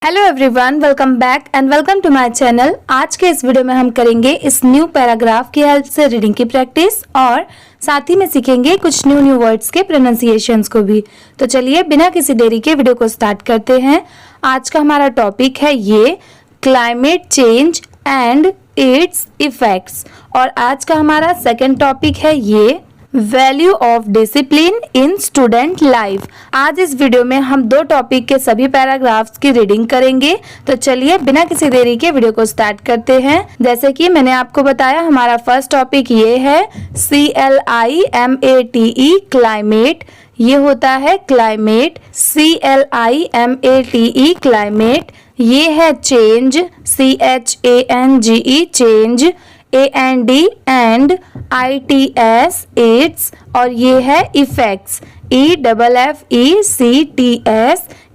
Hello everyone, welcome back and welcome to my channel. आज के इस वीडियो में हम करेंगे इस न्यू पैराग्राफ की हेल्प से रीडिंग की प्रैक्टिस और साथ ही में सीखेंगे कुछ न्यू वर्ड्स के प्रोनाउंसिएशंस को भी। तो चलिए बिना किसी देरी के वीडियो को स्टार्ट करते हैं। आज का हमारा टॉपिक है ये climate change and it's effects और आज का हमारा सेकेंड टॉपिक है ये value of discipline in student life. आज इस वीडियो में हम दो टॉपिक के सभी पैराग्राफ्स की रीडिंग करेंगे। तो चलिए बिना किसी देरी के वीडियो को स्टार्ट करते हैं। जैसे कि मैंने आपको बताया, हमारा फर्स्ट टॉपिक ये है CLIMATE क्लाइमेट। ये होता है क्लाइमेट, CLIMATE क्लाइमेट। ये है change, CHANGE change, AND and ITS it's. और ये है इफेक्ट्स, EFFECTS।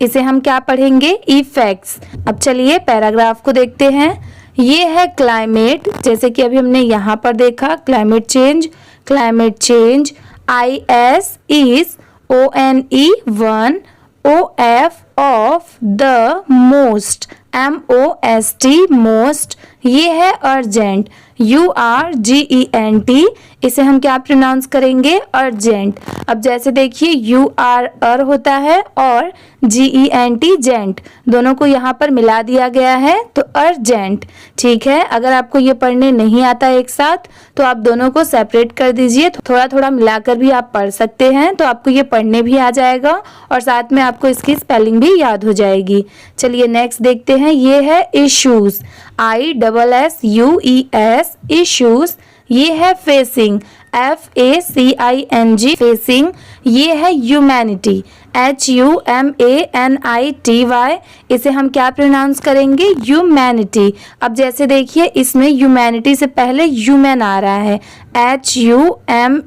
इसे हम क्या पढ़ेंगे? इफेक्ट्स। अब चलिए पैराग्राफ को देखते हैं। ये है क्लाइमेट, जैसे कि अभी हमने यहाँ पर देखा climate change. Climate change IS is ONE1 OF of the most, MOST most. ये है अर्जेंट, URGENT। इसे हम क्या प्रोनाउंस करेंगे? अर्जेंट। अब जैसे देखिए UR होता है और GENT जेंट, दोनों को यहाँ पर मिला दिया गया है तो अर्जेंट। ठीक है, अगर आपको ये पढ़ने नहीं आता एक साथ तो आप दोनों को सेपरेट कर दीजिए, थोड़ा थोड़ा मिलाकर भी आप पढ़ सकते हैं, तो आपको ये पढ़ने भी आ जाएगा और साथ में आपको इसकी स्पेलिंग भी याद हो जाएगी। चलिए नेक्स्ट देखते हैं। ये है इश्यूज, ISSUES इश्यूज। ये है फेसिंग, FACING फेसिंग। ये है ह्यूमैनिटी, HUMANITY। इसे हम क्या प्रोनाउंस करेंगे? ह्यूमैनिटी। अब जैसे देखिए इसमें ह्यूमैनिटी से पहले ह्यूमन आ रहा है, HUMAN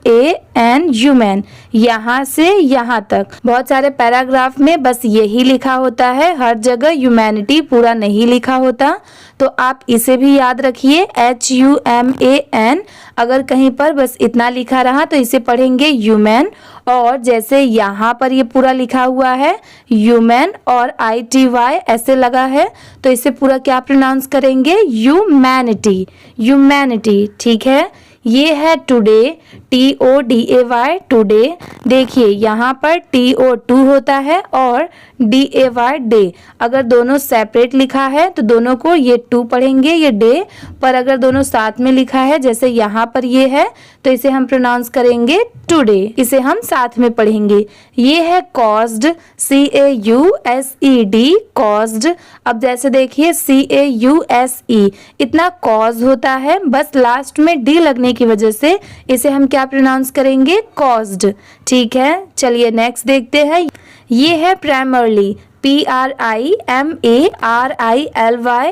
ह्यूमन। यहाँ से यहाँ तक बहुत सारे पैराग्राफ में बस यही लिखा होता है, हर जगह ह्यूमैनिटी पूरा नहीं लिखा होता, तो आप इसे भी याद रखिए HUMAN। अगर कहीं पर बस इतना लिखा रहा तो इसे पढ़ेंगे ह्यूमन। और जैसे यहाँ पर ये पूरा लिखा हुआ है ह्यूमन और ITY ऐसे लगा है, तो इसे पूरा क्या प्रोनाउंस करेंगे? Humanity, humanity. ठीक है। ये है टुडे, TODAY टुडे। देखिए यहाँ पर TO2 होता है और DAY डे। अगर दोनों सेपरेट लिखा है तो दोनों को ये 2 पढ़ेंगे, ये डे। पर अगर दोनों साथ में लिखा है जैसे यहाँ पर ये है तो इसे हम प्रोनाउंस करेंगे टुडे, इसे हम साथ में पढ़ेंगे। ये है कॉज्ड, CAUSED कॉज्ड। अब जैसे देखिए CAUSE, इतना कॉज होता है, बस लास्ट में D लगने की वजह से इसे हम क्या प्रोनाउंस करेंगे? कॉज्ड। ठीक है, चलिए नेक्स्ट देखते हैं। ये है प्राइमरली, PRIMARILY।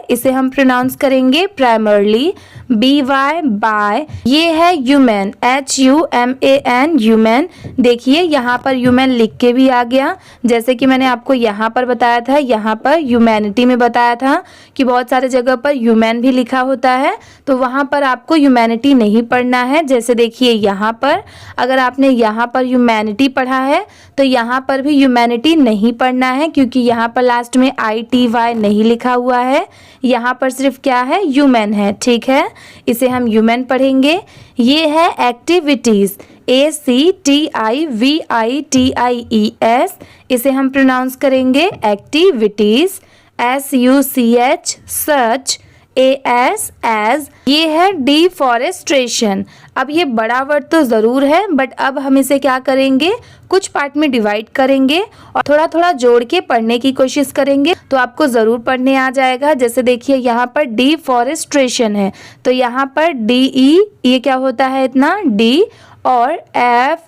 इसे हम प्रोनाउंस करेंगे प्राइमरली, BY बाय। ये है ह्यूमन, HUMAN ह्यूमन। देखिए यहाँ पर ह्यूमन लिख के भी आ गया, जैसे कि मैंने आपको यहाँ पर बताया था, यहाँ पर ह्यूमैनिटी में बताया था कि बहुत सारे जगह पर ह्यूमन भी लिखा होता है, तो वहाँ पर आपको ह्यूमैनिटी नहीं पढ़ना है। जैसे देखिए यहाँ पर अगर आपने यहाँ पर ह्यूमैनिटी पढ़ा है तो यहाँ पर भी ह्यूमैनिटी नहीं पढ़ना है, क्योंकि यहाँ पर लास्ट में ITY नहीं लिखा हुआ है, यहाँ पर सिर्फ क्या है? ह्यूमन है। ठीक है, इसे हम ह्यूमन पढ़ेंगे। ये है एक्टिविटीज, ACTIVITIES। इसे हम प्रोनाउंस करेंगे एक्टिविटीज, SUCH सच, AS एज। ये है डिफॉरेस्ट्रेशन। अब ये बड़ा वर्ड तो ज़रूर है, बट अब हम इसे क्या करेंगे? कुछ पार्ट में डिवाइड करेंगे और थोड़ा थोड़ा जोड़ के पढ़ने की कोशिश करेंगे, तो आपको ज़रूर पढ़ने आ जाएगा। जैसे देखिए यहाँ पर डिफॉरेस्ट्रेशन है, तो यहाँ पर DE, ये क्या होता है इतना? D। और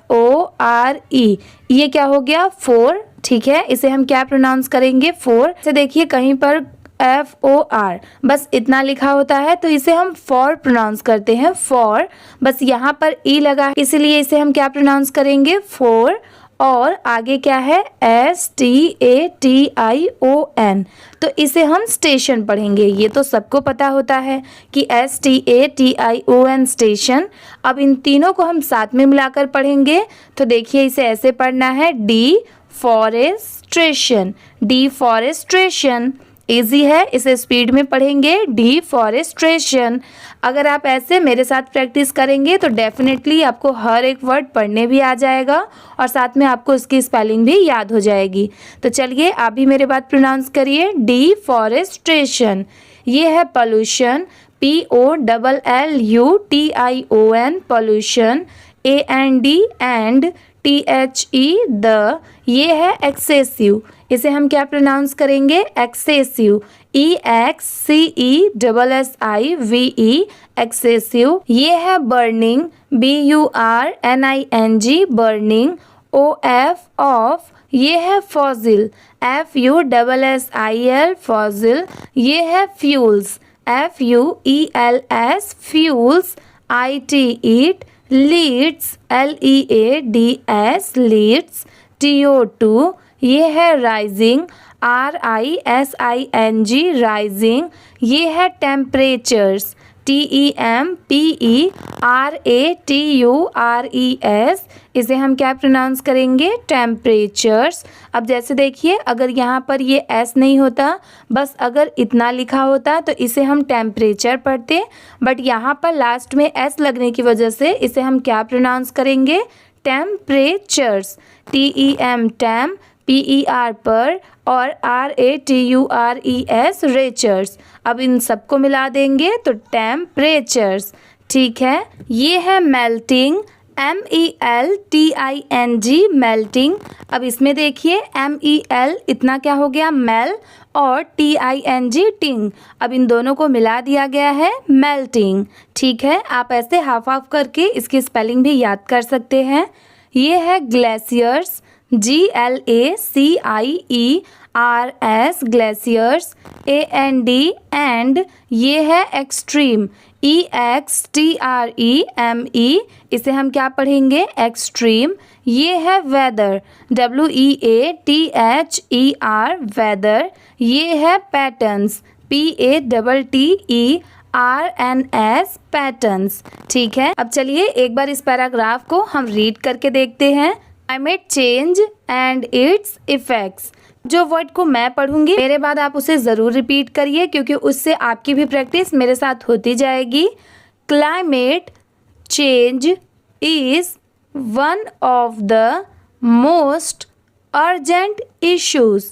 FORE, ये क्या हो गया? 4। ठीक है, इसे हम क्या प्रोनाउंस करेंगे? 4। जैसे देखिए कहीं पर FOR बस इतना लिखा होता है, तो इसे हम फॉर प्रोनाउंस करते हैं, फॉर। बस यहाँ पर E लगा है, इसीलिए इसे हम क्या प्रोनाउंस करेंगे? फोर। और आगे क्या है? STATION, तो इसे हम स्टेशन पढ़ेंगे। ये तो सबको पता होता है कि STATION स्टेशन। अब इन तीनों को हम साथ में मिलाकर पढ़ेंगे, तो देखिए इसे ऐसे पढ़ना है, डिफॉरेस्ट्रेशन, डिफॉरेस्ट्रेशन। इजी है, इसे स्पीड में पढ़ेंगे डिफॉरेस्ट्रेशन। अगर आप ऐसे मेरे साथ प्रैक्टिस करेंगे तो डेफिनेटली आपको हर एक वर्ड पढ़ने भी आ जाएगा और साथ में आपको उसकी स्पेलिंग भी याद हो जाएगी। तो चलिए आप भी मेरे बात प्रोनाउंस करिए, डिफॉरेस्ट्रेशन। ये है pollution, POLLUTION, pollution, AND and THE the. ये है एक्सेसिव, इसे हम क्या प्रोनाउंस करेंगे, एक्सेसिव, EXCESSIVE, एक्सेसिव। ये है burning, BURNING, burning, OF of. ये है फॉसिल, FUSSIL, फॉसिल। ये है fuels, FUELS, fuels, IT it. Leads, LEADS, leads, TO2। ये है राइजिंग, RISING, राइजिंग। ये है टेम्परेचर्स, TEMPERATURES, इसे हम क्या प्रोनाउंस करेंगे, टेम्परेचर्स। अब जैसे देखिए, अगर यहाँ पर ये S नहीं होता, बस अगर इतना लिखा होता तो इसे हम टेम्परेचर पढ़ते, बट यहाँ पर लास्ट में S लगने की वजह से इसे हम क्या प्रोनाउंस करेंगे, टेम्परेचर्स, TEM, टेम, PER पर, और RATURES, रेचर्स। अब इन सबको मिला देंगे तो टेम्परेचर्स। ठीक है। ये है मेल्टिंग, MELTING, मेल्टिंग। अब इसमें देखिए MEL इतना क्या हो गया, मेल, और TING, टिंग। अब इन दोनों को मिला दिया गया है मेल्टिंग। ठीक है, आप ऐसे हाफ हाफ करके इसकी स्पेलिंग भी याद कर सकते हैं। ये है glaciers, GLACIERS, glaciers, AND and. ये है एक्सट्रीम, EXTREME, इसे हम क्या पढ़ेंगे, एक्सट्रीम। ये है वेदर, WEATHER, वेदर। ये है पैटर्न्स, PATTERNS, पैटर्न्स। ठीक है, अब चलिए एक बार इस पैराग्राफ को हम रीड करके देखते हैं। Climate change and it's effects. जो वर्ड को मैं पढ़ूंगी मेरे बाद आप उसे ज़रूर रिपीट करिए, क्योंकि उससे आपकी भी प्रैक्टिस मेरे साथ होती जाएगी। Climate change is one of the most urgent issues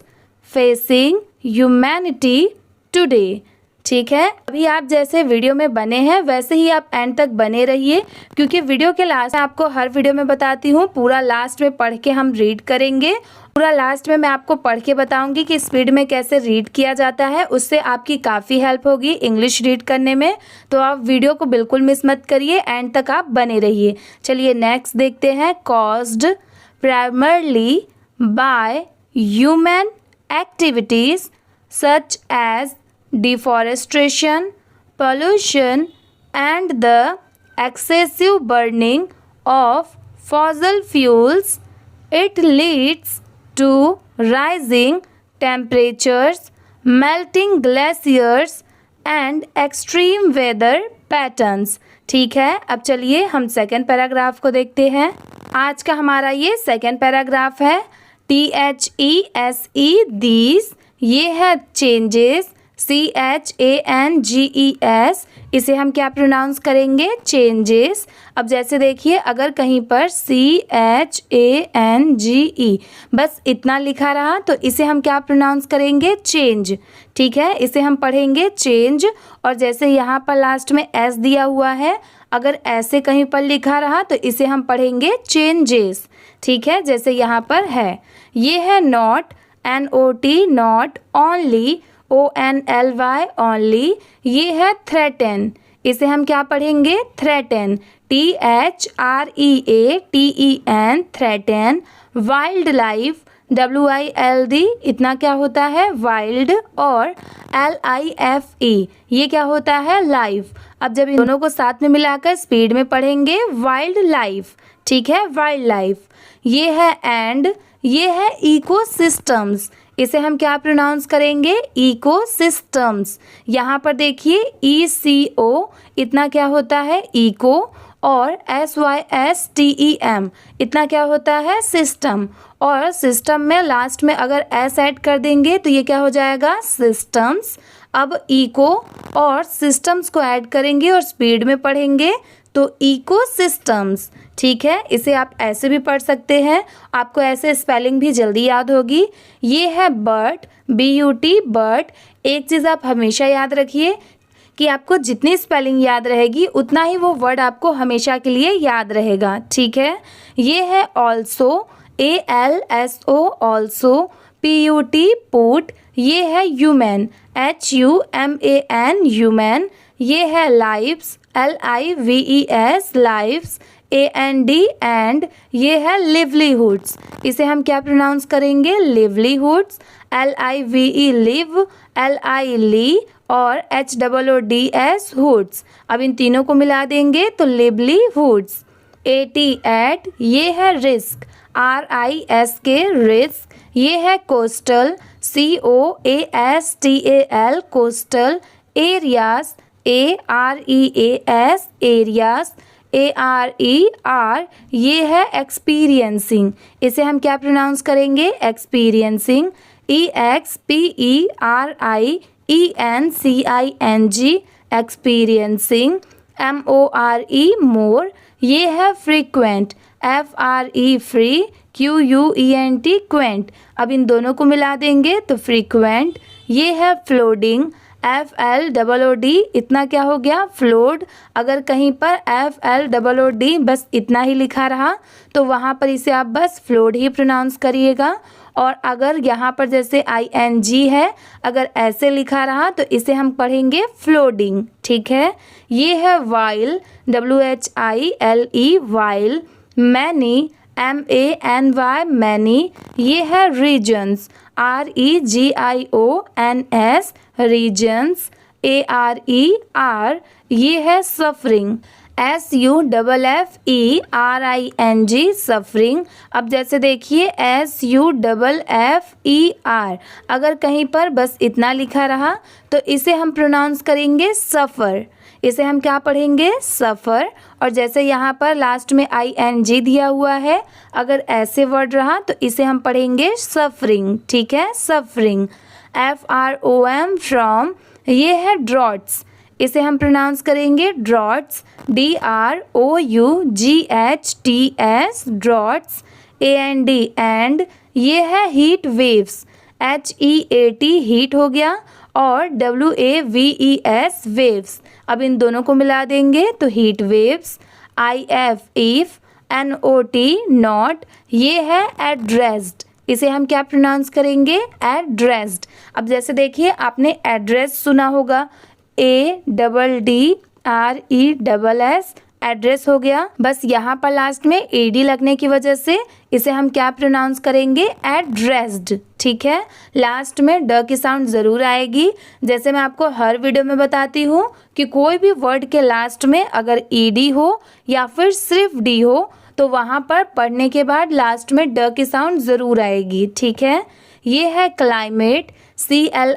facing humanity today. ठीक है, अभी आप जैसे वीडियो में बने हैं वैसे ही आप एंड तक बने रहिए, क्योंकि वीडियो के लास्ट में आपको हर वीडियो में बताती हूँ, पूरा लास्ट में पढ़ के हम रीड करेंगे। पूरा लास्ट में मैं आपको पढ़ के बताऊंगी कि स्पीड में कैसे रीड किया जाता है, उससे आपकी काफ़ी हेल्प होगी इंग्लिश रीड करने में। तो आप वीडियो को बिल्कुल मिस मत करिए, एंड तक आप बने रहिए। चलिए नेक्स्ट देखते हैं। Caused primarily by human activities such as deforestation, pollution and the excessive burning of fossil fuels, it leads to rising temperatures, melting glaciers and extreme weather patterns। ठीक है, अब चलिए हम सेकेंड पैराग्राफ को देखते हैं। आज का हमारा ये सेकेंड पैराग्राफ है। THESE, these, ये है चेंजेस, CHANGES, इसे हम क्या प्रोनाउंस करेंगे, चेंजेस। अब जैसे देखिए, अगर कहीं पर CHANGE बस इतना लिखा रहा तो इसे हम क्या प्रोनाउंस करेंगे, चेंज। ठीक है, इसे हम पढ़ेंगे चेंज। और जैसे यहाँ पर लास्ट में S दिया हुआ है, अगर ऐसे कहीं पर लिखा रहा तो इसे हम पढ़ेंगे चेंजेस। ठीक है, जैसे यहाँ पर है। ये है not, NOT, not, only, ONLY, only. ये है थ्रेटन, इसे हम क्या पढ़ेंगे, threaten, THREATEN, threaten. Wild life, WILD, इतना क्या होता है, वाइल्ड, और LIFE, ये क्या होता है, लाइफ। अब जब इन दोनों को साथ में मिलाकर स्पीड में पढ़ेंगे, वाइल्ड लाइफ। ठीक है, वाइल्ड लाइफ। ये है एंड, ये है इकोसिस्टम्स, इसे हम क्या प्रोनाउंस करेंगे, इकोसिस्टम्स। यहाँ पर देखिए ECO, इतना क्या होता है, इको, और SYSTEM, इतना क्या होता है, सिस्टम। और सिस्टम में लास्ट में अगर एस ऐड कर देंगे तो ये क्या हो जाएगा, सिस्टम्स। अब इको और सिस्टम्स को ऐड करेंगे और स्पीड में पढ़ेंगे तो इकोसिस्टम्स। ठीक है, इसे आप ऐसे भी पढ़ सकते हैं, आपको ऐसे स्पेलिंग भी जल्दी याद होगी। ये है बर्ड, BUT बर्ड। एक चीज़ आप हमेशा याद रखिए कि आपको जितनी स्पेलिंग याद रहेगी उतना ही वो वर्ड आपको हमेशा के लिए याद रहेगा। ठीक है, ये है also, ALSO also, PUT put. ये है ह्यूमन, HUMAN ह्यूमन। ये है lives, LIVES lives, AND and. ये है लिवलीहुड्स, इसे हम क्या प्रोनाउंस करेंगे, लिवलीहुड्स। LIVE लिव, LI ली और HOODS हुड्स। अब इन तीनों को मिला देंगे तो लिवलीहुड्स। AT एट, ये है रिस्क, RISK रिस्क। ये है coastal, COASTAL coastal. Areas, AREAS areas, ARER। ये है एक्सपीरियंसिंग, इसे हम क्या प्रोनाउंस करेंगे, एक्सपीरियंसिंग। EXPERIENCING experiencing. MORE मोर। ये है frequent, FRE free, QUENT Quint. अब इन दोनों को मिला देंगे तो फ्रीक्वेंट। ये है फ्लोडिंग, FLOOD, इतना क्या हो गया, फ्लोड। अगर कहीं पर FLOOD बस इतना ही लिखा रहा तो वहाँ पर इसे आप बस फ्लोड ही प्रोनाउंस करिएगा। और अगर यहाँ पर जैसे ING है, अगर ऐसे लिखा रहा तो इसे हम पढ़ेंगे फ्लोडिंग। ठीक है, ये है while, WHILE while. Many, MANY many. ये है रीजन्स, REGIONS रीजन्स, ARER। ये है सफरिंग, SUFFERING सफरिंग। अब जैसे देखिए SUFFER, अगर कहीं पर बस इतना लिखा रहा तो इसे हम प्रोनाउंस करेंगे सफ़र, इसे हम क्या पढ़ेंगे, सफ़र। और जैसे यहाँ पर लास्ट में ING दिया हुआ है, अगर ऐसे वर्ड रहा तो इसे हम पढ़ेंगे सफरिंग। ठीक है, सफरिंग। FROM from. ये है ड्रॉट्स, इसे हम प्रोनाउंस करेंगे droughts, DROUGHTS droughts. AND and. ये है हीट वेव्स, HEAT हीट हो गया और WAVES वेव्स। अब इन दोनों को मिला देंगे तो heat waves. IF if, NOT not. ये है एड्रेस्ड, इसे हम क्या प्रोनाउंस करेंगे, एड्रेस्ड। अब जैसे देखिए आपने एड्रेस सुना होगा, ADDRESS एड्रेस हो गया। बस यहाँ पर लास्ट में AD लगने की वजह से इसे हम क्या प्रोनाउंस करेंगे, एड्रेस्ड। ठीक है, लास्ट में ड की साउंड ज़रूर आएगी। जैसे मैं आपको हर वीडियो में बताती हूँ कि कोई भी वर्ड के लास्ट में अगर ED हो या फिर सिर्फ D हो तो वहाँ पर पढ़ने के बाद लास्ट में ड की साउंड ज़रूर आएगी। ठीक है, ये है क्लाइमेट, CLIMATE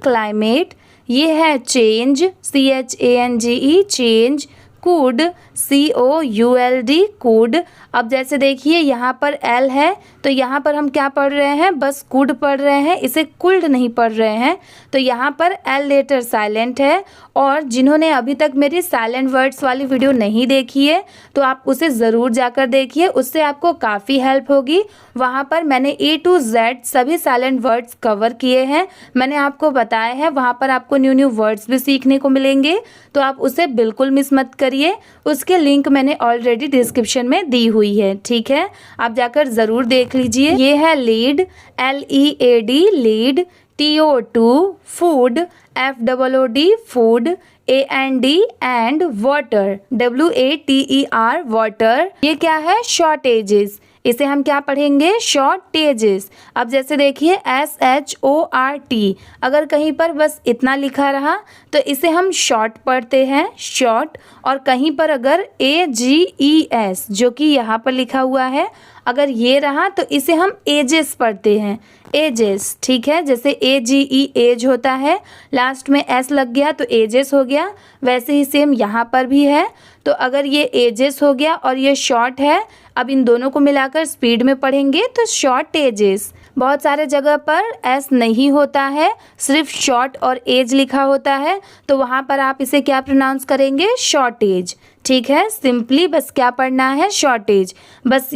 क्लाइमेट। ये है change, CHANGE change. Could, COULD could. अब जैसे देखिए यहाँ पर L है तो यहाँ पर हम क्या पढ़ रहे हैं, बस कुड पढ़ रहे हैं, इसे कुल्ड नहीं पढ़ रहे हैं। तो यहाँ पर L लेटर साइलेंट है। और जिन्होंने अभी तक मेरी साइलेंट वर्ड्स वाली वीडियो नहीं देखी है तो आप उसे ज़रूर जाकर देखिए, उससे आपको काफ़ी हेल्प होगी। वहाँ पर मैंने A to Z सभी साइलेंट वर्ड्स कवर किए हैं, मैंने आपको बताया है। वहाँ पर आपको न्यू न्यू वर्ड्स भी सीखने को मिलेंगे, तो आप उसे बिल्कुल मिस मत करिए। उसके लिंक मैंने ऑलरेडी डिस्क्रिप्शन में दी हुई है। ठीक है, आप जाकर ज़रूर देख लीजिए। ये है lead, LEAD lead. TO2 food, FOOD food. AND and water, WATER water. ये क्या है, शॉर्टेजेस, इसे हम क्या पढ़ेंगे, शॉर्टेजेस। अब जैसे देखिए SHORT, अगर कहीं पर बस इतना लिखा रहा तो इसे हम शॉर्ट पढ़ते हैं, शॉर्ट। और कहीं पर अगर AGES जो कि यहाँ पर लिखा हुआ है, अगर ये रहा तो इसे हम एजेस पढ़ते हैं, एजेस। ठीक है, जैसे AGE एज होता है, लास्ट में S लग गया तो एजेस हो गया, वैसे ही सेम यहाँ पर भी है। तो अगर ये एजेस हो गया और ये शॉर्ट है, अब इन दोनों को मिलाकर स्पीड में पढ़ेंगे तो शॉर्टेजेस। बहुत सारे जगह पर एस नहीं होता है, सिर्फ शॉर्ट और एज लिखा होता है, तो वहाँ पर आप इसे क्या प्रोनाउंस करेंगे? शॉर्टेज। ठीक है, सिंपली बस क्या पढ़ना है? शॉर्टेज बस।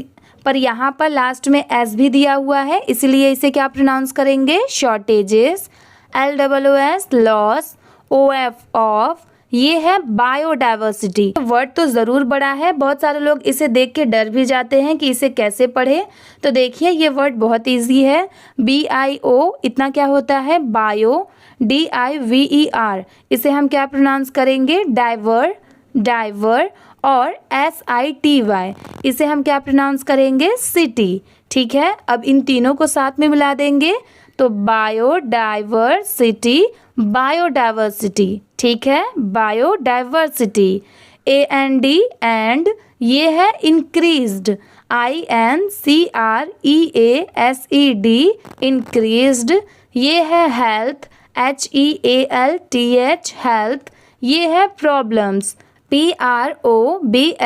पर यहाँ पर लास्ट में एस भी दिया हुआ है, इसलिए इसे क्या प्रोनाउंस करेंगे? Shortages. LOOS loss, OF of, ये है बायोडाइवर्सिटी। वर्ड तो ज़रूर बड़ा है, बहुत सारे लोग इसे देख के डर भी जाते हैं कि इसे कैसे पढ़े। तो देखिए ये वर्ड बहुत इजी है। BIO इतना क्या होता है? बायो। DIVER इसे हम क्या प्रोनाउंस करेंगे? Driver, driver. और SITY इसे हम क्या प्रोनाउंस करेंगे? सिटी। ठीक है, अब इन तीनों को साथ में मिला देंगे तो बायोडाइवर्सिटी, बायोडाइवर्सिटी। ठीक है, बायोडाइवर्सिटी। AND एंड, ये है इंक्रीज्ड, INCREASED इंक्रीज्ड। ये है हेल्थ, HEALTH हेल्थ। ये है प्रॉब्लम्स, PROBLEMS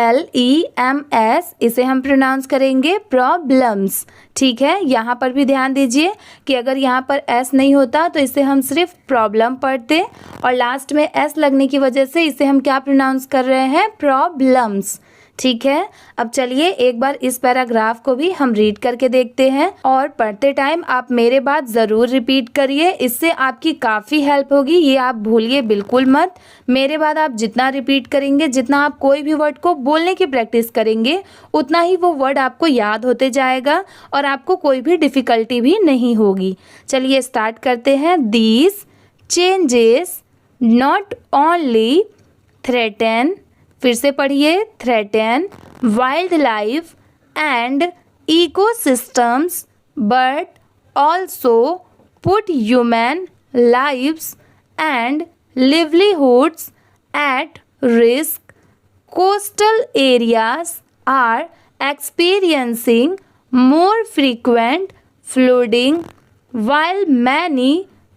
इसे हम प्रोनाउंस करेंगे प्रॉब्लम्स। ठीक है, यहाँ पर भी ध्यान दीजिए कि अगर यहाँ पर एस नहीं होता तो इसे हम सिर्फ प्रॉब्लम पढ़ते, और लास्ट में एस लगने की वजह से इसे हम क्या प्रोनाउंस कर रहे हैं? प्रॉब्लम्स। ठीक है, अब चलिए एक बार इस पैराग्राफ को भी हम रीड करके देखते हैं, और पढ़ते टाइम आप मेरे बात ज़रूर रिपीट करिए, इससे आपकी काफ़ी हेल्प होगी, ये आप भूलिए बिल्कुल मत। मेरे बाद आप जितना रिपीट करेंगे, जितना आप कोई भी वर्ड को बोलने की प्रैक्टिस करेंगे, उतना ही वो वर्ड आपको याद होते जाएगा और आपको कोई भी डिफ़िकल्टी भी नहीं होगी। चलिए स्टार्ट करते हैं। These changes not only threaten, फिर से पढ़िए, threaten wildlife and ecosystems but also put human lives and livelihoods at risk. Coastal areas are experiencing more frequent flooding, while many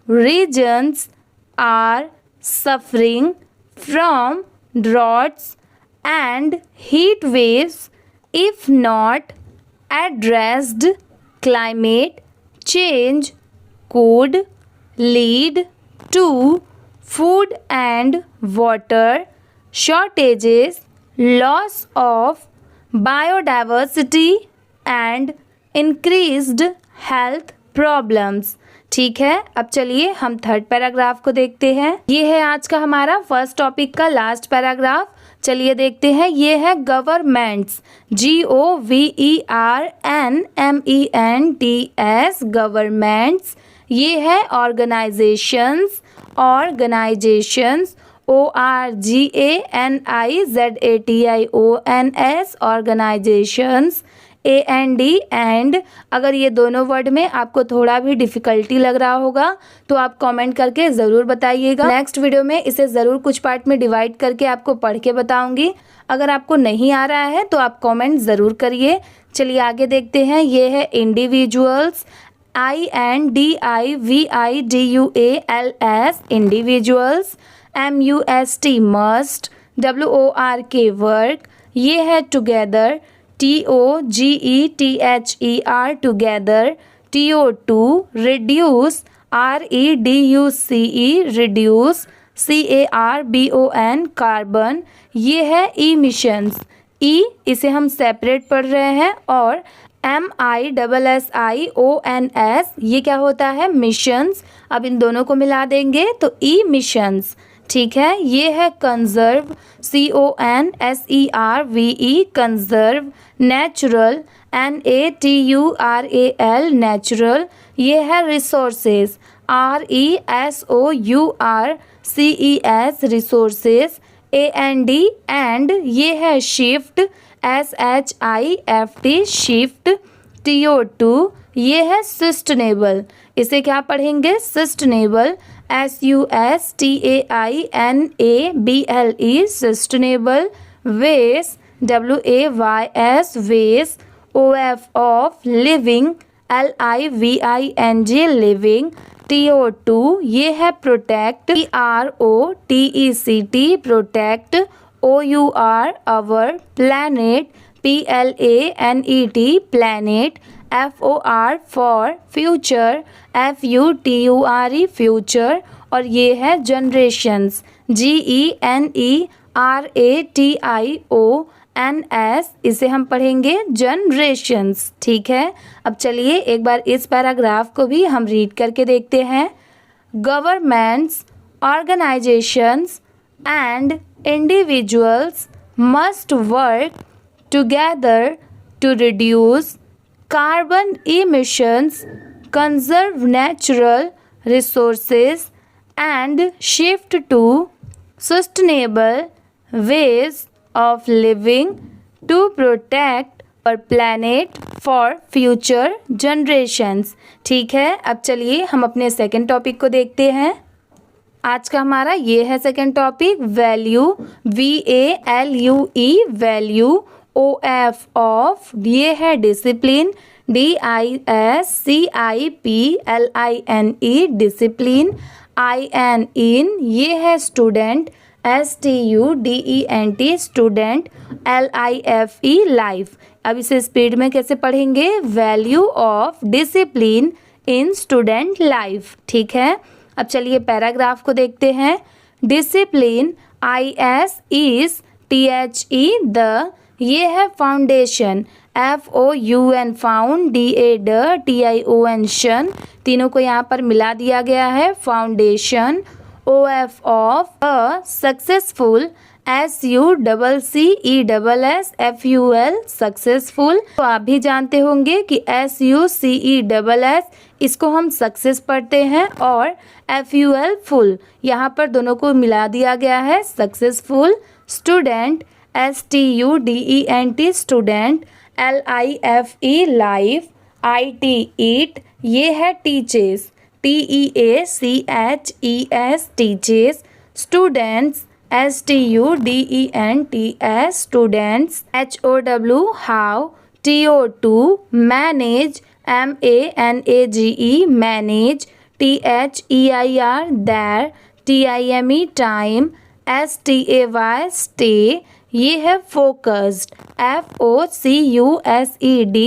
regions are suffering from droughts and heat waves. If not addressed, climate change could lead to food and water shortages, loss of biodiversity and increased health problems। ठीक है, अब चलिए हम third paragraph को देखते हैं। ये है आज का हमारा फर्स्ट टॉपिक का लास्ट पैराग्राफ। चलिए देखते हैं। ये है गवर्नमेंट्स, GOVERNMENTS गवर्नमेंट्स। ये है organisations, organisations, ORGANIZATIONS organisations. AND and, अगर ये दोनों वर्ड में आपको थोड़ा भी डिफ़िकल्टी लग रहा होगा तो आप कमेंट करके ज़रूर बताइएगा। नेक्स्ट वीडियो में इसे ज़रूर कुछ पार्ट में डिवाइड करके आपको पढ़ के बताऊंगी। अगर आपको नहीं आ रहा है तो आप कमेंट ज़रूर करिए। चलिए आगे देखते हैं। ये है individuals, INDIVIDUALS individuals. MUST must, WORK work. ये है together, TOGETHER together. TO2 reduce, REDUCE reduce. CARBON carbon. ये है इमिशंस, ई इसे हम सेपरेट पढ़ रहे हैं, और MISSIONS ये क्या होता है? मिशंस। अब इन दोनों को मिला देंगे तो ई मिशंस। ठीक है, ये है conserve, CONSERVE conserve. Natural, NATURAL natural. ये है resources, RESOURCES resources. AND and, ये है शिफ्ट, SHIFT शिफ्ट। TO2 ये है सस्टेनेबल, इसे क्या पढ़ेंगे? Sustainable, SUSTAINABLE sustainable. Waste, WAYS waste. OF of living, LIVING living. TO2 ये है protect, PROTECT protect. OUR our planet, PLANET planet, FOR for future, FUTURE future, और ये है generations, GENERATIONS, इसे हम पढ़ेंगे जनरेशंस। ठीक है, अब चलिए एक बार इस पैराग्राफ को भी हम रीड करके देखते हैं। Governments, organisations and individuals must work together to reduce carbon emissions, conserve natural resources, and shift to sustainable ways of living to protect our planet for future generations। ठीक है, अब चलिए हम अपने सेकंड टॉपिक को देखते हैं। आज का हमारा ये है second topic, value, VALUE, value, OF of, ये है डिसिप्लिन, DISCIPLINE, डिसिप्लिन, IN, इन, ये है student, STUDENT, student, LIFE, life. अब इसे स्पीड में कैसे पढ़ेंगे, value of discipline in student life. ठीक है, अब चलिए पैराग्राफ को देखते हैं। Discipline, IS is THE, the, ये है foundation, FOUN, found, DA, TION, शन, तीनों को यहाँ पर मिला दिया गया है, foundation. OF of, successful, SUCCESSFUL, successful. तो आप भी जानते होंगे कि SUCESS इसको हम सक्सेस पढ़ते हैं, और FUL फुल, यहाँ पर दोनों को मिला दिया गया है, successful. Student, STUDENT, student, LIFE, life, IT, ईट, ये है teachers, TEACHES, teachers. Students, STUDENTS, students. HOW, how, TO2, manage, MANAGE, manage, THEIR, there, TIME, time, STAY, stay, ये है focused, FOCUSED,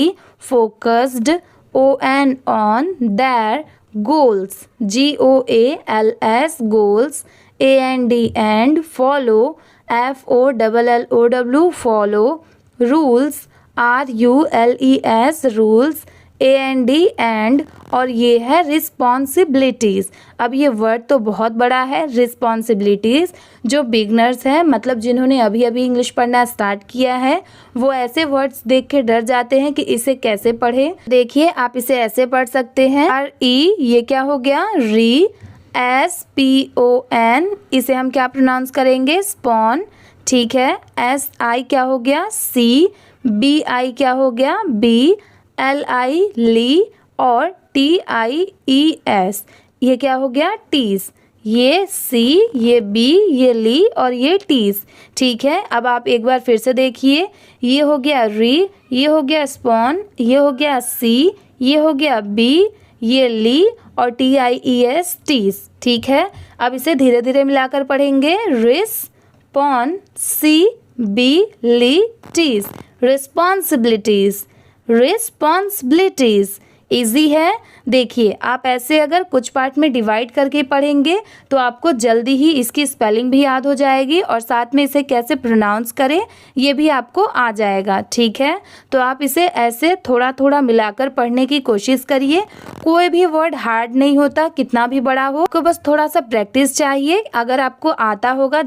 focused. ON, on, there, goals, GOALS, goals. AND, and, follow, FOLLOW, follow. Rules, RULES, rules. AND, and, और ये है responsibilities. अब ये word तो बहुत बड़ा है, रिस्पॉन्सिबिलिटीज़। जो बिगनर्स हैं, मतलब जिन्होंने अभी अभी इंग्लिश पढ़ना स्टार्ट किया है, वो ऐसे वर्ड्स देख के डर जाते हैं कि इसे कैसे पढ़ें। देखिए, आप इसे ऐसे पढ़ सकते हैं, RE, ये क्या हो गया, री, SPON, इसे हम क्या प्रोनाउंस करेंगे, स्पॉन। ठीक है, SI क्या हो गया, सी, BI क्या हो गया, बी, LI, ली, और TIES, ये क्या हो गया, टीस। ये सी, ये बी, ये ली, और ये टीस। ठीक है, अब आप एक बार फिर से देखिए, ये हो गया री, ये हो गया स्पॉन, ये हो गया सी, ये हो गया बी, ये ली, और TIES, टीस। ठीक है, अब इसे धीरे धीरे मिलाकर पढ़ेंगे, रिस्पॉन, सी, बी, ली, टीस, रिस्पॉन्सिबिलिटीज, रिस्पॉन्सिबिलिटीज। इजी है। देखिए, आप ऐसे अगर कुछ पार्ट में डिवाइड करके पढ़ेंगे तो आपको जल्दी ही इसकी स्पेलिंग भी याद हो जाएगी, और साथ में इसे कैसे प्रोनाउंस करें ये भी आपको आ जाएगा। ठीक है, तो आप इसे ऐसे थोड़ा थोड़ा मिलाकर पढ़ने की कोशिश करिए। कोई भी वर्ड हार्ड नहीं होता, कितना भी बड़ा हो, आपको बस थोड़ा सा प्रैक्टिस चाहिए। अगर आपको आता होगा,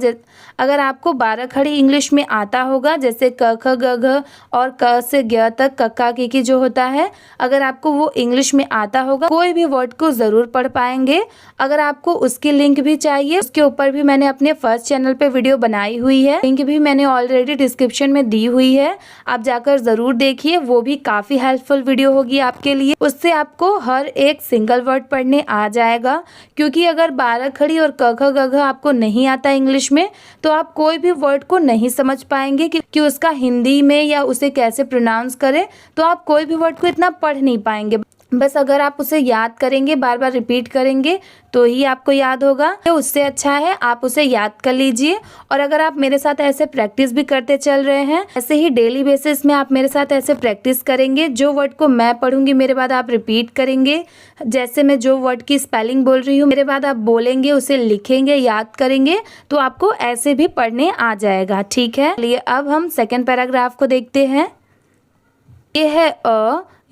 अगर आपको 12 खड़ी इंग्लिश में आता होगा, जैसे क ख ग घ और क से ग तक, कक्का की जो होता है, अगर आपको वो इंग्लिश में आता होगा, कोई भी वर्ड को ज़रूर पढ़ पाएंगे। अगर आपको उसकी लिंक भी चाहिए, उसके ऊपर भी मैंने अपने फर्स्ट चैनल पे वीडियो बनाई हुई है, लिंक भी मैंने ऑलरेडी डिस्क्रिप्शन में दी हुई है, आप जाकर ज़रूर देखिए। वो भी काफ़ी हेल्पफुल वीडियो होगी आपके लिए। उससे आपको हर एक सिंगल वर्ड पढ़ने आ जाएगा, क्योंकि अगर 12 खड़ी और क ख ग घ आपको नहीं आता इंग्लिश में, तो आप कोई भी वर्ड को नहीं समझ पाएंगे कि उसका हिंदी में या उसे कैसे प्रोनाउंस करें, तो आप कोई भी वर्ड को इतना पढ़ नहीं पाएंगे। बस अगर आप उसे याद करेंगे, बार बार रिपीट करेंगे तो ही आपको याद होगा। तो उससे अच्छा है आप उसे याद कर लीजिए। और अगर आप मेरे साथ ऐसे प्रैक्टिस भी करते चल रहे हैं, ऐसे ही डेली बेसिस में आप मेरे साथ ऐसे प्रैक्टिस करेंगे, जो वर्ड को मैं पढ़ूंगी मेरे बाद आप रिपीट करेंगे, जैसे मैं जो वर्ड की स्पेलिंग बोल रही हूँ मेरे बाद आप बोलेंगे, उसे लिखेंगे, याद करेंगे, तो आपको ऐसे भी पढ़ने आ जाएगा। ठीक है, चलिए अब हम सेकेंड पैराग्राफ को देखते हैं। ये है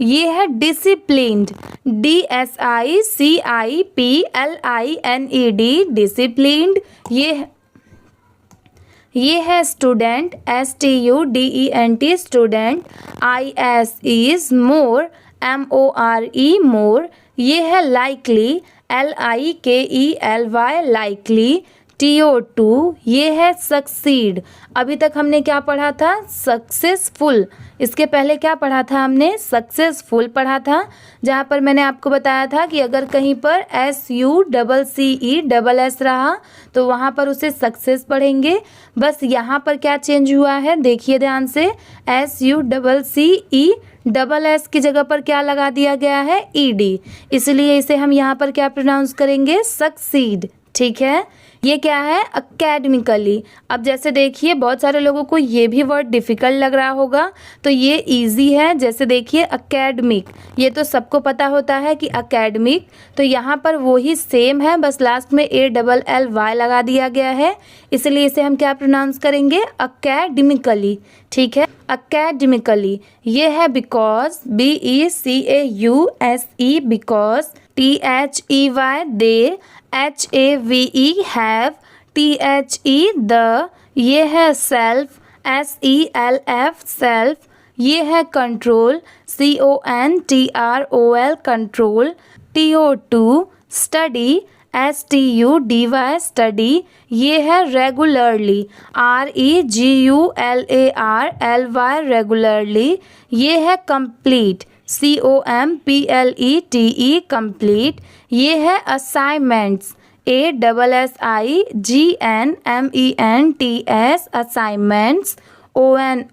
ये है डिसिप्लिन्ड, DICIPLINED, डिसिप्लिन्ड। ये है student, STUDENT, student. IS is more, MORE, मोर। ये है लाइकली, LIKELY, लाइकली। TO2 ये है सक्सीड। अभी तक हमने क्या पढ़ा था? सक्सेसफुल। इसके पहले क्या पढ़ा था हमने? सक्सेसफुल पढ़ा था, जहाँ पर मैंने आपको बताया था कि अगर कहीं पर SUCCE रहा तो वहाँ पर उसे सक्सेस पढ़ेंगे। बस यहाँ पर क्या चेंज हुआ है देखिए ध्यान से, SUCCE की जगह पर क्या लगा दिया गया है? ED, इसलिए इसे हम यहाँ पर क्या प्रोनाउंस करेंगे? सक्सीड। ठीक है, ये क्या है? अकेडमिकली। अब जैसे देखिए बहुत सारे लोगों को ये भी वर्ड डिफ़िकल्ट लग रहा होगा, तो ये इजी है। जैसे देखिए अकेडमिक, ये तो सबको पता होता है कि अकेडमिक, तो यहाँ पर वही सेम है, बस लास्ट में ALLY लगा दिया गया है, इसलिए इसे हम क्या प्रोनाउंस करेंगे? अकेडमिकली। ठीक है, अकेडमिकली। ये है because, BECAUSE, because. THEY they, HAVE have, THE the. ये है सेल्फ, SELF सेल्फ। ये है control, CONTROL control. TO2 study, STUDY study. ये है रेगुलरली, REGULARLY रेगुलरली। ये है कंप्लीट, COMPLETE कंप्लीट। ये है assignments, ASSIGNMENTS assignments. ON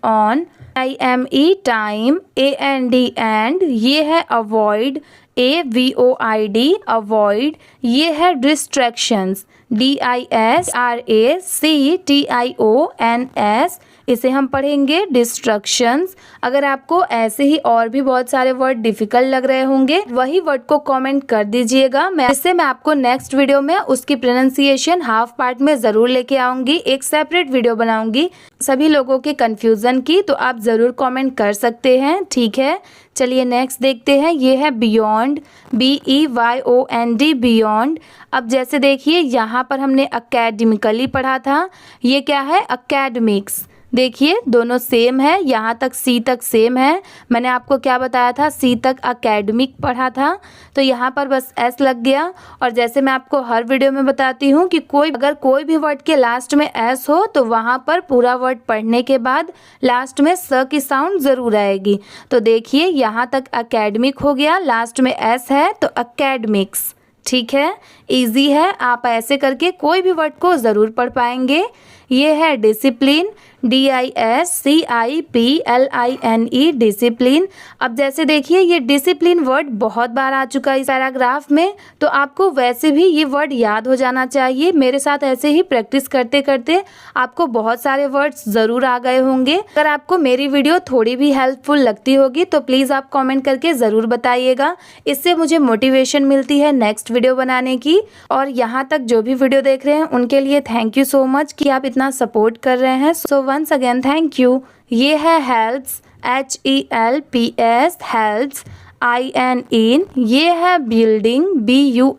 IME time, AND and. ये है अवॉइड, AVOID अवॉइड। ये है डिस्ट्रैक्शंस, DISRACTIONS, इसे हम पढ़ेंगे डिस्ट्रक्शंस। अगर आपको ऐसे ही और भी बहुत सारे वर्ड डिफिकल्ट लग रहे होंगे, वही वर्ड को कमेंट कर दीजिएगा, इससे मैं आपको नेक्स्ट वीडियो में उसकी प्रोनाउंसिएशन हाफ पार्ट में ज़रूर लेके आऊँगी। एक सेपरेट वीडियो बनाऊँगी सभी लोगों के कन्फ्यूज़न की, तो आप ज़रूर कमेंट कर सकते हैं। ठीक है, चलिए नेक्स्ट देखते हैं। ये है बियॉन्ड, BEYOND, बियॉन्ड। अब जैसे देखिए यहाँ पर हमने अकेडमिकली पढ़ा था, ये क्या है? अकेडमिक्स। देखिए दोनों सेम है, यहाँ तक C तक सेम है। मैंने आपको क्या बताया था? C तक अकेडमिक पढ़ा था, तो यहाँ पर बस S लग गया। और जैसे मैं आपको हर वीडियो में बताती हूँ कि अगर कोई भी वर्ड के लास्ट में S हो तो वहाँ पर पूरा वर्ड पढ़ने के बाद लास्ट में स की साउंड ज़रूर आएगी। तो देखिए यहाँ तक अकेडमिक हो गया, लास्ट में S है तो अकेडमिक्स। ठीक है, इजी है, आप ऐसे करके कोई भी वर्ड को ज़रूर पढ़ पाएंगे। ये है डिसिप्लिन, DISCIPLINE, डिसिप्लिन। अब जैसे देखिए ये डिसिप्लिन वर्ड बहुत बार आ चुका है इस पैराग्राफ में, तो आपको वैसे भी ये वर्ड याद हो जाना चाहिए। मेरे साथ ऐसे ही प्रैक्टिस करते करते आपको बहुत सारे वर्ड्स ज़रूर आ गए होंगे। अगर आपको मेरी वीडियो थोड़ी भी हेल्पफुल लगती होगी तो प्लीज़ आप कमेंट करके ज़रूर बताइएगा, इससे मुझे मोटिवेशन मिलती है नेक्स्ट वीडियो बनाने की। और यहाँ तक जो भी वीडियो देख रहे हैं उनके लिए थैंक यू सो मच कि आप इतना सपोर्ट कर रहे हैं। So once again thank you. ये है हेल्प्स, HELPS हेल्प्स, IN। ये है building, BUILDING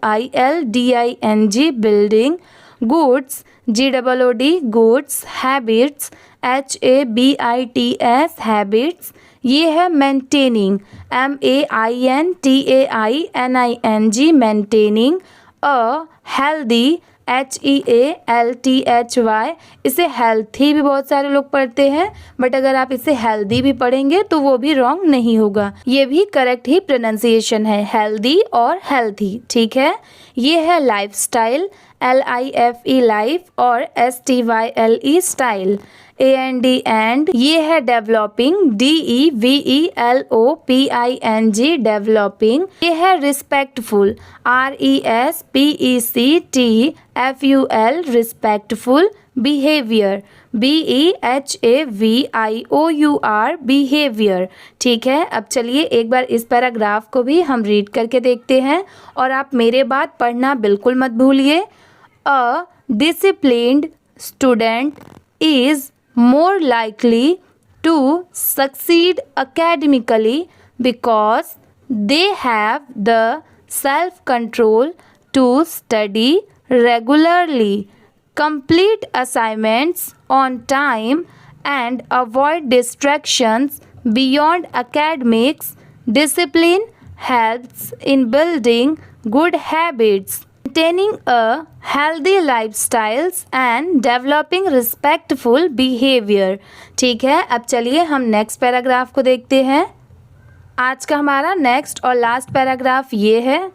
building. Goods, GOOD goods. Habits, HABITS habits. ये है maintaining, MAINTAINING maintaining. Healthy, HEALTHY, इसे हेल्थी भी बहुत सारे लोग पढ़ते हैं, बट अगर आप इसे हेल्दी भी पढ़ेंगे तो वो भी रॉन्ग नहीं होगा, ये भी करेक्ट ही प्रोनाउंसिएशन है, हेल्दी और हेल्थी। ठीक है, ये है लाइफस्टाइल, LIFE life और STYLE style, and ये है developing, DEVELOPING developing, ये है respectful, RESPECTFUL respectful, behavior, BEHAVIOUR behavior। ठीक है, अब चलिए एक बार इस पैराग्राफ को भी हम रीड करके देखते हैं और आप मेरे बात पढ़ना बिल्कुल मत भूलिए। A disciplined student is more likely to succeed academically because they have the self-control to study regularly, complete assignments on time, and avoid distractions beyond academics. Discipline helps in building good habits, maintaining a healthy lifestyles and developing respectful behavior। ठीक है, अब चलिए हम next paragraph को देखते हैं। आज का हमारा नेक्स्ट और लास्ट पैराग्राफ ये है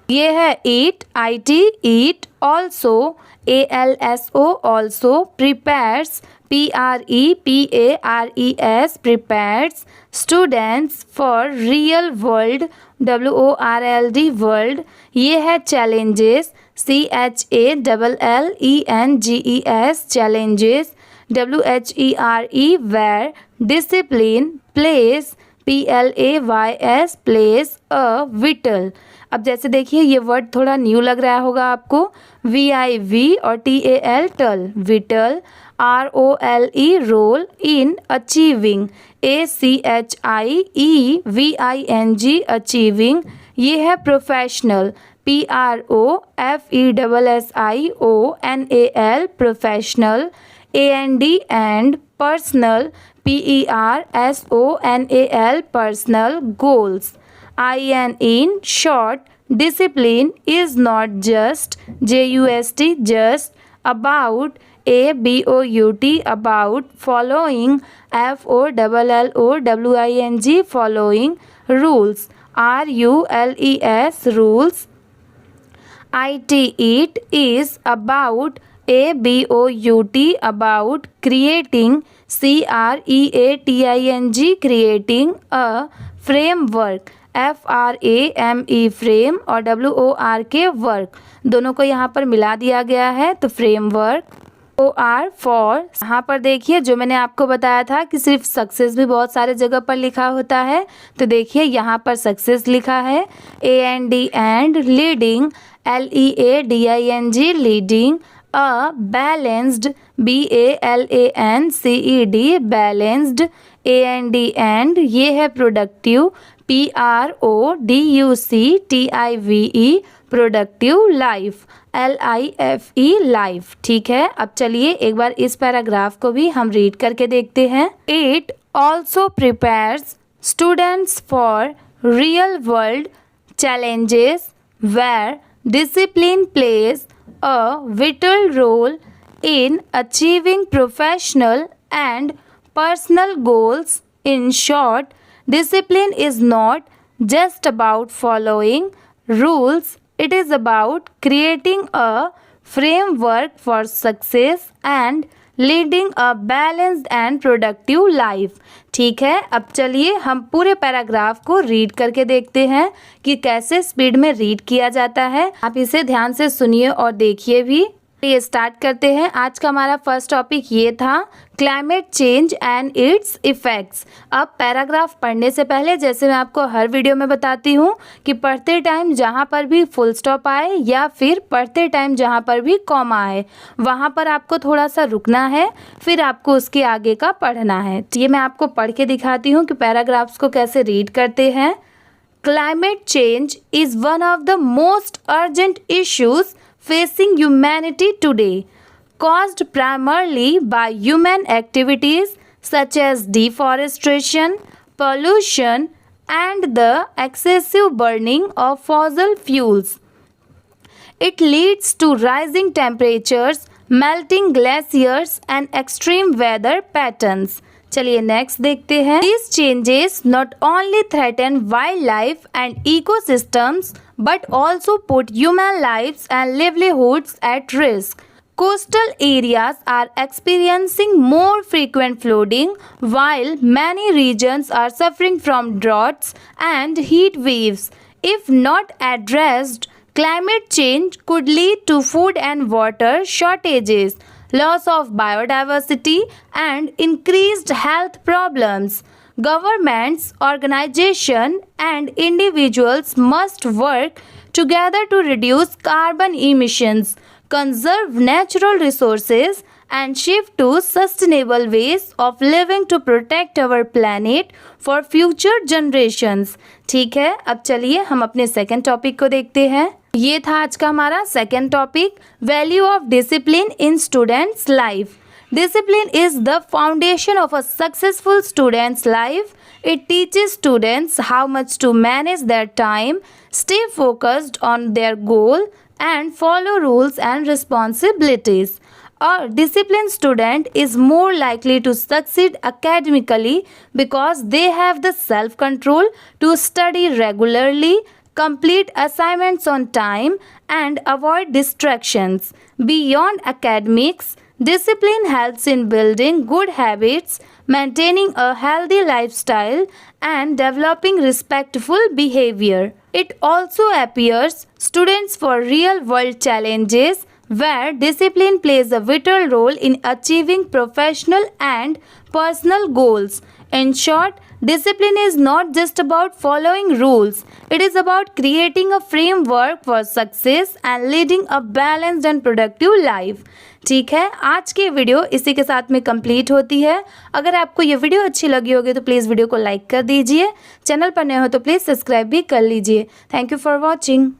ईट, IT eat, also ALSO also, prepares PREPARES prepares, students for real world WORLD world, ये है challenges CHALLENGES challenges, WHERE where, discipline plays PLAYS plays a vital। अब जैसे देखिए ये वर्ड थोड़ा न्यू लग रहा होगा आपको, VIV और TAL टल, vital, ROLE role, in achieving, ACHIEVING achieving, ये है professional PROFESSIONAL professional, and personal PERSONAL personal goals, in short, discipline is not just just about ABOUT about following FOLLOWING following rules, RULES rules, IT it is about ABOUT about creating, CREATING creating a framework, FRAME frame और WORK work, दोनों को यहाँ पर मिला दिया गया है तो फ्रेमवर्क। OR फॉर, यहाँ पर देखिए जो मैंने आपको बताया था कि सिर्फ सक्सेस भी बहुत सारे जगह पर लिखा होता है, तो देखिए यहाँ पर सक्सेस लिखा है, AND and, leading LEADING leading, a balanced BALANCED balanced, and ये है productive PRODUCTIVE productive life, LIFE life. ठीक है, अब चलिए एक बार इस पैराग्राफ को भी हम रीड करके देखते हैं। It also prepares students for real world challenges where discipline plays a vital role in achieving professional and personal goals. In short, discipline is not just about following rules, it is about creating a framework for success and leading a balanced and productive life. ठीक है, अब चलिए हम पूरे paragraph को read करके देखते हैं कि कैसे स्पीड में रीड किया जाता है। आप इसे ध्यान से सुनिए और देखिए भी। ये स्टार्ट करते हैं। आज का हमारा फर्स्ट टॉपिक ये था climate change and it's effects. अब पैराग्राफ पढ़ने से पहले जैसे मैं आपको हर वीडियो में बताती हूँ कि पढ़ते टाइम जहाँ पर भी फुल स्टॉप आए या फिर पढ़ते टाइम जहाँ पर भी कॉमा आए वहाँ पर आपको थोड़ा सा रुकना है, फिर आपको उसके आगे का पढ़ना है। ये मैं आपको पढ़ के दिखाती हूँ कि पैराग्राफ्स को कैसे रीड करते हैं। Climate change is one of the most urgent issues facing humanity today, caused primarily by human activities such as deforestation, pollution, and the excessive burning of fossil fuels. It leads to rising temperatures, melting glaciers, and extreme weather patterns. चलिए next देखते हैं। These changes not only threaten wildlife and ecosystems but also put human lives and livelihoods at risk. Coastal areas are experiencing more frequent flooding, while many regions are suffering from droughts and heat waves. If not addressed, climate change could lead to food and water shortages, loss of biodiversity, and increased health problems. Governments, organizations, and individuals must work together to reduce carbon emissions, conserve natural resources, and shift to sustainable ways of living to protect our planet for future generations. ठीक है, अब चलिए हम अपने second topic को देखते हैं। ये था आज का हमारा second topic, value of discipline in students life. Discipline is the foundation of a successful student's life. It teaches students how much to manage their time, stay focused on their goal, and follow rules and responsibilities. A disciplined student is more likely to succeed academically because they have the self-control to study regularly, complete assignments on time, and avoid distractions. Beyond academics, discipline helps in building good habits, maintaining a healthy lifestyle, and developing respectful behavior. It also prepares students for real world challenges where discipline plays a vital role in achieving professional and personal goals. In short, discipline is not just about following rules, it is about creating a framework for success and leading a balanced and productive life. ठीक है, आज की video इसी के साथ में complete होती है। अगर आपको ये वीडियो अच्छी लगी होगी तो प्लीज़ वीडियो को लाइक कर दीजिए। चैनल पर नए हो तो प्लीज़ सब्सक्राइब भी कर लीजिए। Thank you for watching.